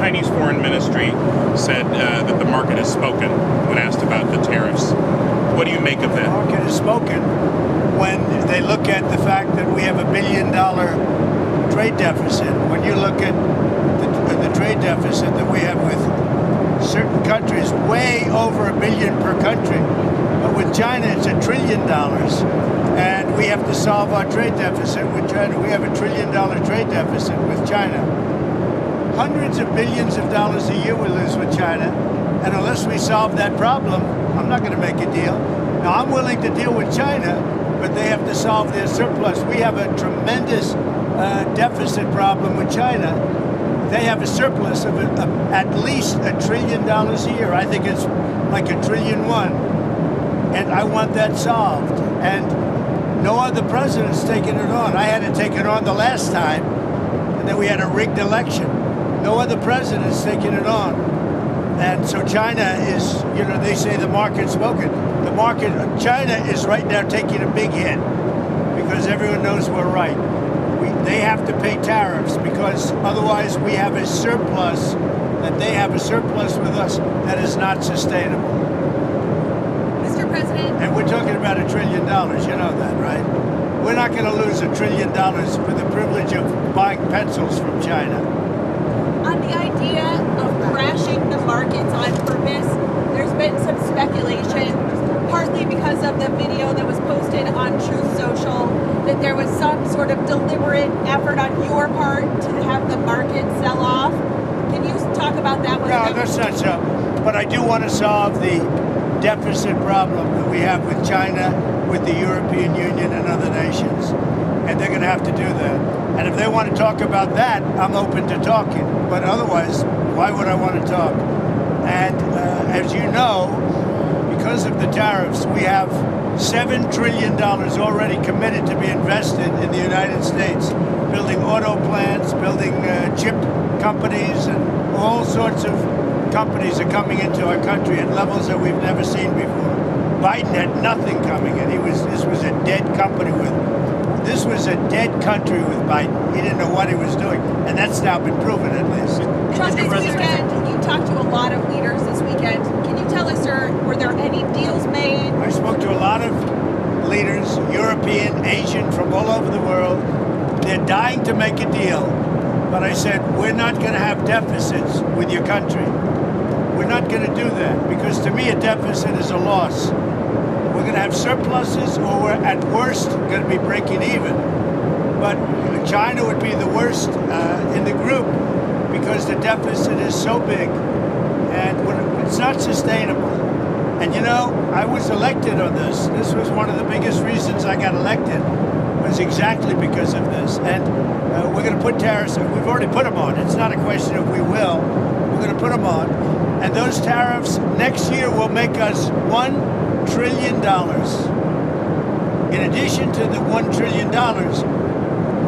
Chinese Foreign Ministry said that the market has spoken when asked about the tariffs. What do you make of that? The market has spoken when they look at the fact that we have $1 billion trade deficit. When you look at the trade deficit that we have with certain countries, way over $1 billion per country. But with China, it's $1 trillion. And we have to solve our trade deficit with China. We have $1 trillion trade deficit with China. Hundreds of billions of dollars a year we lose with China. And unless we solve that problem, I'm not going to make a deal. Now, I'm willing to deal with China, but they have to solve their surplus. We have a tremendous deficit problem with China. They have a surplus of at least $1 trillion a year. I think it's like $1.1 trillion. And I want that solved. And no other president's taken it on. I had to take it on the last time, and then we had a rigged election. No other president's taken it on. And so China is, they say the market's spoken. The market, China is right now taking a big hit because everyone knows we're right. They have to pay tariffs because otherwise we have a surplus, that they have a surplus with us that is not sustainable. Mr. President. And we're talking about $1 trillion, you know that, right? We're not going to lose $1 trillion for the privilege of buying pencils from China. On the idea of crashing the markets on purpose, there's been some speculation, partly because of the video that was posted on Truth Social, that there was some sort of deliberate effort on your part to have the market sell off. Can you talk about that? No, that's not so. But I do want to solve the deficit problem that we have with China, with the European Union and other nations. And they're going to have to do that. And if they want to talk about that, I'm open to talking. But otherwise, why would I want to talk? And as you know, because of the tariffs, we have $7 trillion already committed to be invested in the United States, building auto plants, building chip companies, and all sorts of companies are coming into our country at levels that we've never seen before. Biden had nothing coming in. This was a dead country with Biden. He didn't know what he was doing, and that's now been proven at least. Trump, this weekend, you talked to a lot of leaders this weekend. Can you tell us, sir, were there any deals made? I spoke to a lot of leaders, European, Asian, from all over the world. They're dying to make a deal, but I said, we're not going to have deficits with your country. We're not going to do that, because to me a deficit is a loss. We're going to have surpluses, or we're at worst going to be breaking even. But China would be the worst in the group because the deficit is so big and it's not sustainable. And I was elected on this. This was one of the biggest reasons I got elected, was exactly because of this. And we're going to put tariffs, we've already put them on. It's not a question of we will. We're going to put them on. And those tariffs next year will make us $1 trillion. In addition to the $1 trillion,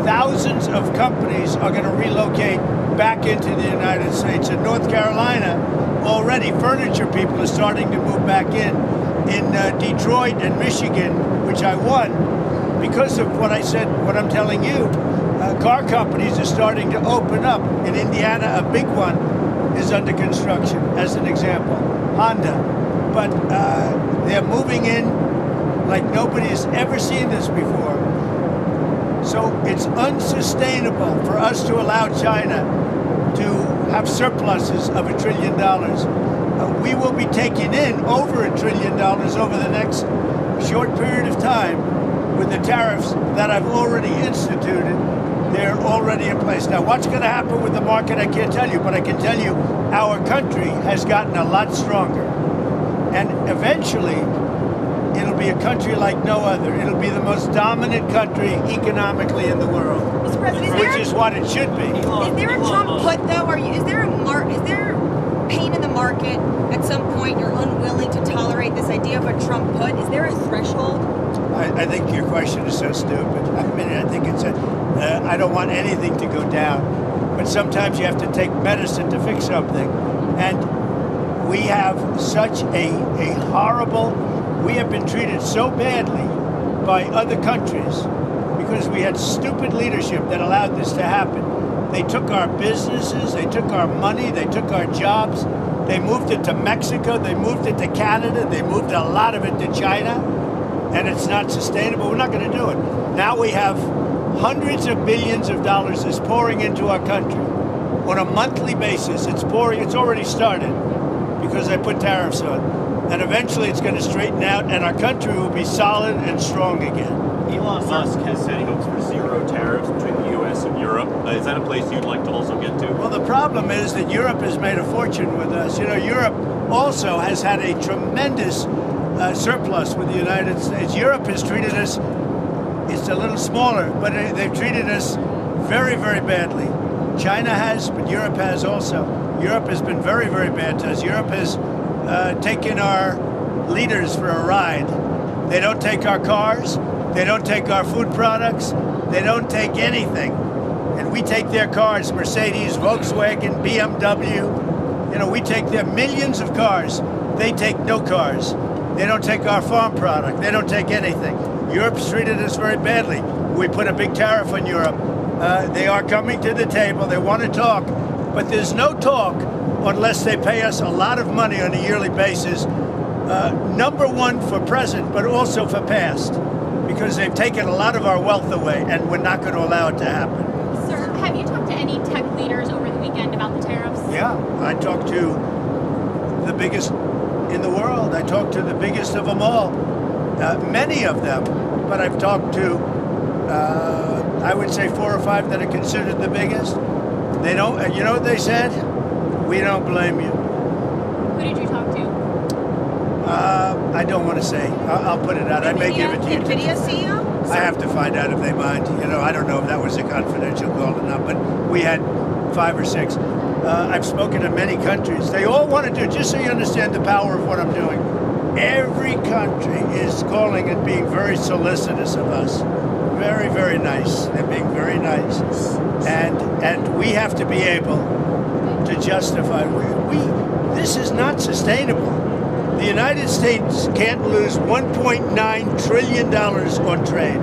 thousands of companies are going to relocate back into the United States. In North Carolina, already furniture people are starting to move back in. In Detroit and Michigan, which I won, because of what I said, what I'm telling you, car companies are starting to open up. In Indiana, a big one is under construction, as an example, Honda. But they're moving in like nobody's ever seen this before. So it's unsustainable for us to allow China to have surpluses of $1 trillion. We will be taking in over $1 trillion over the next short period of time with the tariffs that I've already instituted. They're already in place. Now, what's going to happen with the market, I can't tell you, but I can tell you our country has gotten a lot stronger. And eventually, it'll be a country like no other. It'll be the most dominant country economically in the world, Mr. President, which is what it should be. Is there a Trump put, though? Is there pain in the market at some point? You're unwilling to tolerate this idea of a Trump put? Is there a threshold? I think your question is so stupid. I think it's I don't want anything to go down, but sometimes you have to take medicine to fix something. And we have such a horrible, we have been treated so badly by other countries because we had stupid leadership that allowed this to happen. They took our businesses, they took our money, they took our jobs. They moved it to Mexico, they moved it to Canada, they moved a lot of it to China, and it's not sustainable. We're not going to do it. Now we have hundreds of billions of dollars is pouring into our country. On a monthly basis, it's pouring, it's already started because they put tariffs on. And eventually it's going to straighten out and our country will be solid and strong again. Elon Musk has said he hopes for zero tariffs between the U.S. and Europe. Is that a place you'd like to also get to? Well, the problem is that Europe has made a fortune with us. You know, Europe also has had a tremendous surplus with the United States. Europe has treated us, it's a little smaller, but they've treated us very, very badly. China has, but Europe has also. Europe has been very, very bad to us. Europe has taken our leaders for a ride. They don't take our cars. They don't take our food products. They don't take anything. And we take their cars, Mercedes, Volkswagen, BMW. You know, we take their millions of cars. They take no cars. They don't take our farm product. They don't take anything. Europe's treated us very badly. We put a big tariff on Europe. They are coming to the table. They want to talk. But there's no talk unless they pay us a lot of money on a yearly basis. Number one for present, but also for past. Because they've taken a lot of our wealth away, and we're not going to allow it to happen. Sir, have you talked to any tech leaders over the weekend about the tariffs? Yeah, I talked to the biggest in the world. I talked to the biggest of them all. Many of them, but I've talked to, I would say 4 or 5 that are considered the biggest. They don't, you know what they said? We don't blame you. Who did you talk to? I don't want to say. I'll put it out. I may give it to you. NVIDIA CEO? I have to find out if they mind. You know, I don't know if that was a confidential call or not, but we had 5 or 6. I've spoken to many countries. They all want to do, just so you understand the power of what I'm doing. Every country is calling and being very solicitous of us. Very, very nice. They're being very nice. And we have to be able to justify. This is not sustainable. The United States can't lose $1.9 trillion on trade.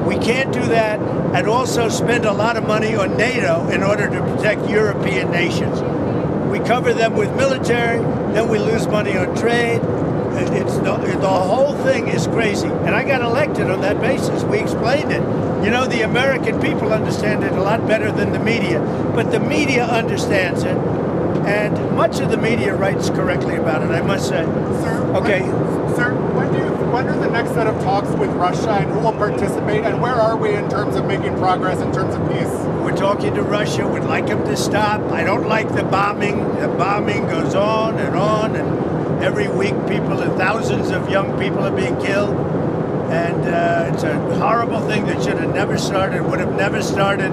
We can't do that and also spend a lot of money on NATO in order to protect European nations. We cover them with military, then we lose money on trade. The whole thing is crazy. And I got elected on that basis. We explained it. You know, the American people understand it a lot better than the media, but the media understands it. And much of the media writes correctly about it, I must say. Sir, Okay. when are the next set of talks with Russia and who will participate, and where are we in terms of making progress in terms of peace? We're talking to Russia. We'd like them to stop. I don't like the bombing. The bombing goes on, and every week thousands of young people are being killed. And it's a horrible thing that should have never started, would have never started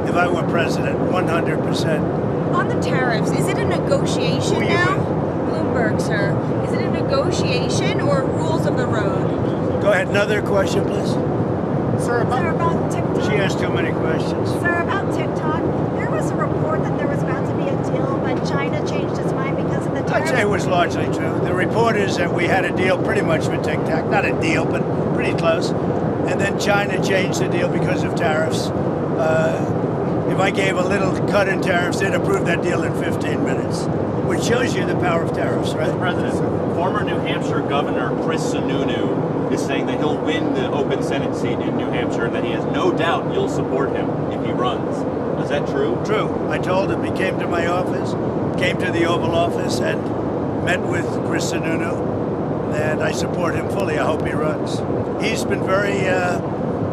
if I were president, 100%. On the tariffs, is it a negotiation Who are you now? with? Bloomberg, sir. Is it a negotiation or rules of the road? Go ahead, another question, please. Sir, About TikTok. She asked too many questions. Sir, about TikTok, there was a report that there was about to be a deal, but China changed its mind because of the I'd tariffs. say it was largely true. The report is that we had a deal pretty much with TikTok. Not a deal, but pretty close. And then China changed the deal because of tariffs. If I gave a little cut in tariffs, they'd approve that deal in 15 minutes, which shows you the power of tariffs, right? President, former New Hampshire Governor Chris Sununu is saying that he'll win the open Senate seat in New Hampshire and that he has no doubt you'll support him if he runs. Is that true? True. I told him. He came to my office, came to the Oval Office, and met with Chris Sununu, and I support him fully. I hope he runs. He's been very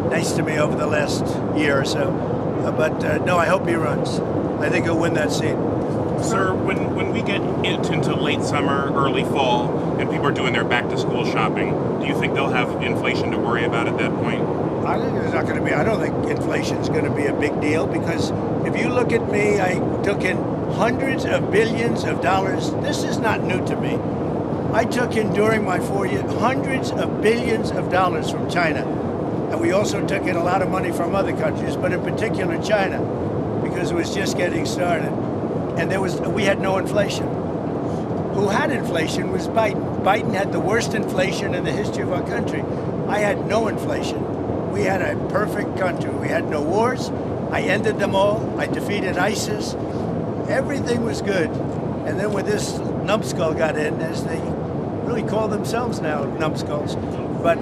nice to me over the last year or so. But no, I hope he runs. I think he'll win that seat. Sir, when we get into late summer, early fall, and people are doing their back-to-school shopping, do you think they'll have inflation to worry about at that point? I think there's not going to be. I don't think inflation's going to be a big deal because if you look at me, I took in hundreds of billions of dollars. This is not new to me. I took in during my 4 years hundreds of billions of dollars from China. And we also took in a lot of money from other countries, but in particular China, because it was just getting started. And we had no inflation. Who had inflation was Biden. Biden had the worst inflation in the history of our country. I had no inflation. We had a perfect country. We had no wars. I ended them all. I defeated ISIS. Everything was good. And then when this numbskull got in, as they really call themselves now, numbskulls, but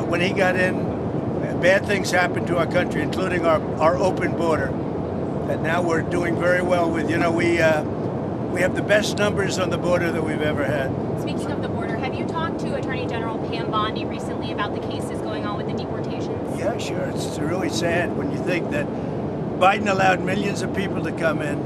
when he got in, bad things happened to our country, including our open border. And now we're doing very well with, we have the best numbers on the border that we've ever had. Speaking of the border, have you talked to Attorney General Pam Bondi recently about the cases going on with the deportations? Yeah, sure. It's really sad when you think that Biden allowed millions of people to come in,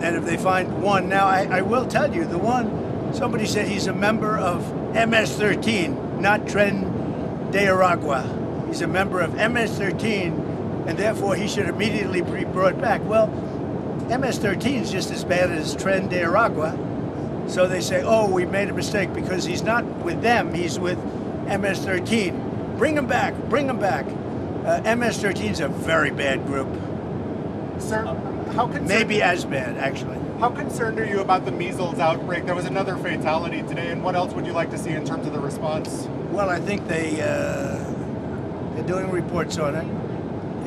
and if they find one, now I will tell you, the one, somebody said he's a member of MS-13, not Tren de Aragua. He's a member of MS-13, and therefore he should immediately be brought back. Well, MS-13 is just as bad as Tren de Aragua. So they say, oh, we made a mistake because he's not with them, he's with MS-13. Bring him back, bring him back. MS-13 is a very bad group. Sir, how concerned? Maybe as bad, actually. How concerned are you about the measles outbreak? There was another fatality today, and what else would you like to see in terms of the response? Well, I think they're doing reports on it.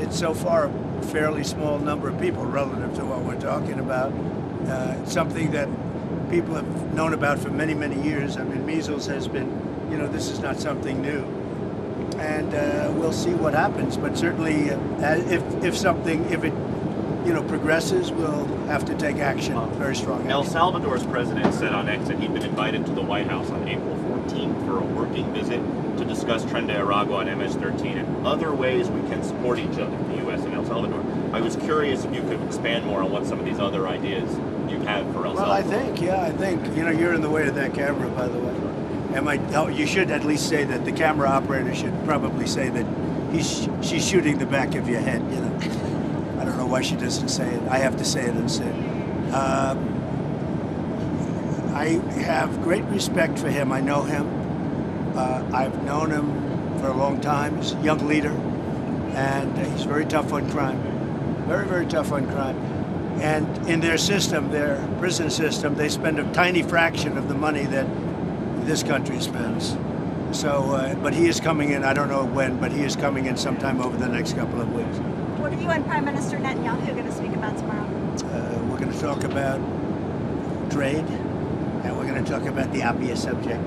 It's so far a fairly small number of people relative to what we're talking about. It's something that people have known about for many, many years. I mean, measles has been, this is not something new. And we'll see what happens. But certainly, if it progresses, we'll have to take action, very strong action. El Salvador's president said on X that he'd been invited to the White House on April 14th for a working visit to discuss Tren de Aragua and MS-13 and other ways we can support each other, the U.S. and El Salvador. I was curious if you could expand more on what some of these other ideas you have for El Salvador. Well, I think, you're in the way of that camera, by the way. You should at least say that the camera operator should probably say that she's shooting the back of your head, I don't know why she doesn't say it. I have to say it instead. I have great respect for him. I know him. I've known him for a long time. He's a young leader, and he's very tough on crime. Very, very tough on crime. And in their system, their prison system, they spend a tiny fraction of the money that this country spends. So, but he is coming in, I don't know when, but he is coming in sometime over the next couple of weeks. What are you and Prime Minister Netanyahu going to speak about tomorrow? We're going to talk about trade, and we're going to talk about the obvious subject.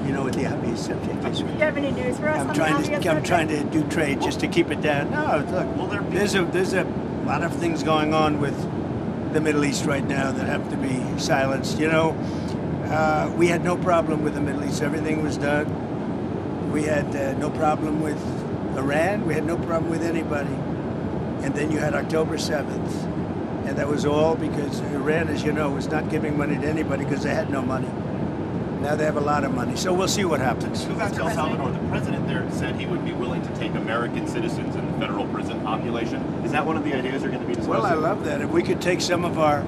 You know what the obvious subject is? Do you have any news for us on the obvious subject? I'm trying to do trade just to keep it down. No, look, there's a lot of things going on with the Middle East right now that have to be silenced. We had no problem with the Middle East. Everything was done. We had no problem with Iran. We had no problem with anybody. And then you had October 7th. And that was all because Iran, as you know, was not giving money to anybody because they had no money. Now they have a lot of money. So we'll see what happens. Back to El Salvador, the president there said he would be willing to take American citizens in the federal prison population. Is that one of the ideas you're going to be discussing? Well, I love that. If we could take some of our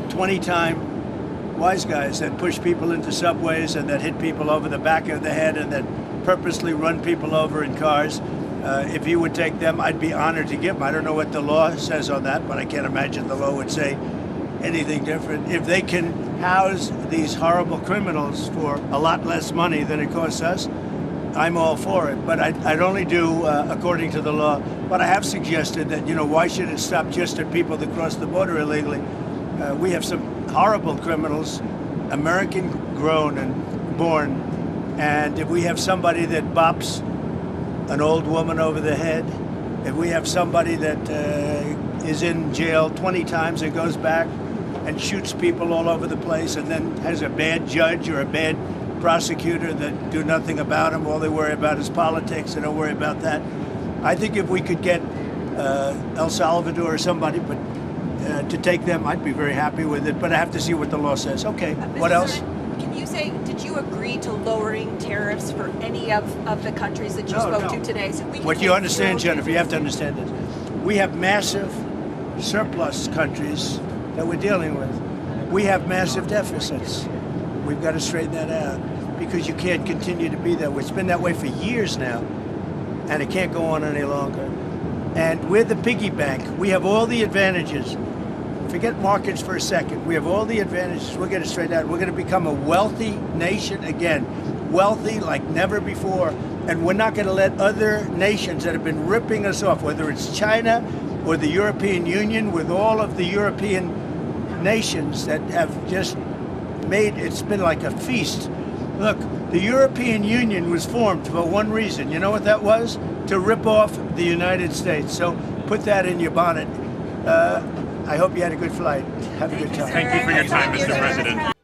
20-time wise guys that push people into subways and that hit people over the back of the head and that purposely run people over in cars, if you would take them, I'd be honored to give them. I don't know what the law says on that, but I can't imagine the law would say anything different. If they can house these horrible criminals for a lot less money than it costs us, I'm all for it. But I'd only do according to the law. But I have suggested that, why should it stop just at people that cross the border illegally? We have some horrible criminals, American grown and born. And if we have somebody that bops an old woman over the head, if we have somebody that is in jail 20 times and goes back and shoots people all over the place and then has a bad judge or a bad prosecutor that do nothing about him, all they worry about is politics, they don't worry about that. I think if we could get El Salvador or somebody to take them, I'd be very happy with it, but I have to see what the law says. Okay, what else? Can you say, did you agree to lowering tariffs for any of the countries that you spoke to today? So we can What you understand, Jennifer, you have to understand this. We have massive surplus countries that we're dealing with. We have massive deficits. We've got to straighten that out because you can't continue to be that way. It's been that way for years now, and it can't go on any longer. And we're the piggy bank. We have all the advantages. Forget markets for a second. We have all the advantages. We're going to straighten out. We're going to become a wealthy nation again. Wealthy like never before. And we're not going to let other nations that have been ripping us off, whether it's China or the European Union with all of the European nations that have just made it's been like a feast. Look, the European Union was formed for one reason. You know what that was? To rip off the United States. So put that in your bonnet. I hope you had a good flight. Have a good time. Thank you for your time, Mr. President.